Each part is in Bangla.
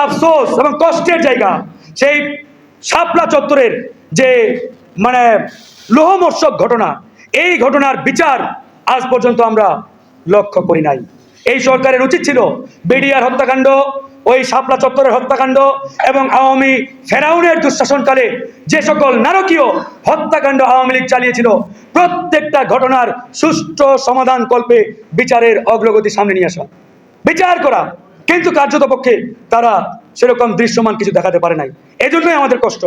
আফসোস এবং কষ্টের জায়গা সেই শাপলা চত্বরের যে লোহমর্ষক ঘটনা, এই ঘটনার বিচার আজ পর্যন্ত আমরা লক্ষ্য করি নাই। এই সরকারের উচিত ছিল বিডিআর হত্যাকাণ্ড, ওই শাপলা চত্বরের হত্যাকাণ্ড এবং আওয়ামী ফেরাউনের দুঃশাসনকালে যে সকল নারকীয় হত্যাকাণ্ড আওয়ামী লীগ চালিয়েছিল, প্রত্যেকটা ঘটনার সুষ্ঠু সমাধান কল্পে বিচারের অগ্রগতি সামনে নিয়ে আসা, বিচার করা। কিন্তু কার্যতপক্ষে তারা সেরকম দৃশ্যমান কিছু দেখাতে পারে নাই। এজন্যই আমাদের কষ্ট।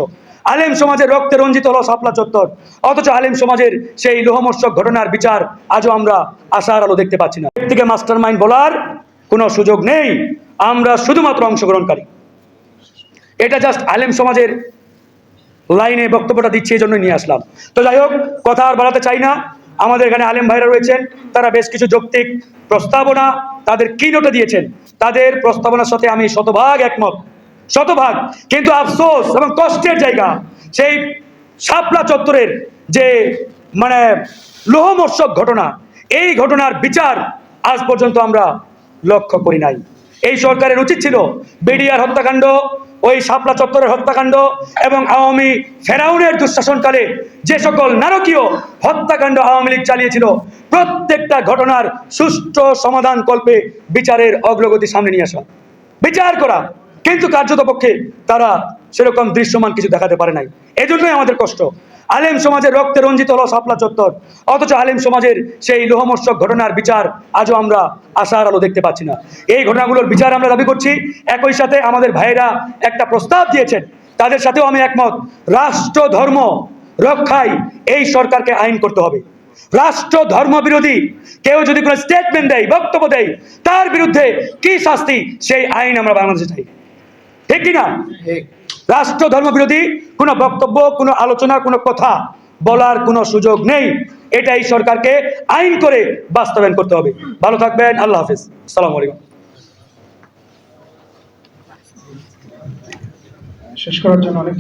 আলেম সমাজের রক্তে রঞ্জিত হলো শাপলা চত্বর, অথচ আলেম সমাজের সেই লোহমর্ষক ঘটনার বিচার আজও আমরা আশার আলো দেখতে পাচ্ছি না। ব্যক্তিকে মাস্টার মাইন্ড বলার কোনো সুযোগ নেই, আমরা শুধুমাত্র অংশগ্রহণকারী। এটা জাস্ট আলেম সমাজের লাইনে বক্তব্যটা দিচ্ছে, এই জন্যই নিয়ে আসলাম। তো যাই হোক, কথা আর বাড়াতে চাই না। আমাদের এখানে আলেম ভাইরা রয়েছেন, তারা বেশ কিছু যৌক্তিক প্রস্তাবনা তাদের কি নোটে দিয়েছেন, তাদের প্রস্তাবনার সাথে আমি শতভাগ একমত, শতভাগ। কিন্তু আফসোস এবং কষ্টের জায়গা সেই শাপলা চত্বরের যে লোহমর্ষক ঘটনা, এই ঘটনার বিচার আজ পর্যন্ত আমরা লক্ষ্য করি নাই। এই সরকারের উচিত ছিল বিডিআর হত্যাকাণ্ড, ওই শাপলা চত্বরের হত্যাকাণ্ড এবং আওয়ামী ফেরাউনের দুঃশাসনকালে যে সকল নারকীয় হত্যাকাণ্ড আওয়ামী লীগ চালিয়েছিল, প্রত্যেকটা ঘটনার সুষ্ঠু সমাধান কল্পে বিচারের অগ্রগতি সামনে নিয়ে আসা, বিচার করা। কিন্তু কার্যতপক্ষে তারা সেরকম দৃশ্যমান কিছু দেখাতে পারে নাই। এজন্যই আমাদের কষ্ট। আলেম সমাজের রক্তে রঞ্জিত হলো শাপলা চত্বর, অথচ আলেম সমাজের সেই লোহমর্ষক ঘটনার বিচার আজও আমরা আশার আলো দেখতে পাচ্ছি না। এই ঘটনাগুলোর বিচার আমরা দাবি করছি। একই সাথে আমাদের ভাইয়েরা একটা প্রস্তাব দিয়েছেন, তাদের সাথেও আমি একমত। রাষ্ট্র ধর্ম রক্ষায় এই সরকারকে আইন করতে হবে। রাষ্ট্র ধর্ম বিরোধী কেউ যদি কোনো স্টেটমেন্ট দেয়, বক্তব্য দেয়, তার বিরুদ্ধে কি শাস্তি, সেই আইন আমরা বাংলাদেশে চাই, ঠিক কিনা? রাষ্ট্র ধর্ম বিরোধী কোনো বক্তব্য, কোনো আলোচনা, কোনো কথা বলার কোনো সুযোগ নেই। এটাই সরকারকে আইন করে বাস্তবায়ন করতে হবে। ভালো থাকবেন, আল্লাহ হাফিজ, আসসালামু আলাইকুম। শেষ করার জন্য অনেক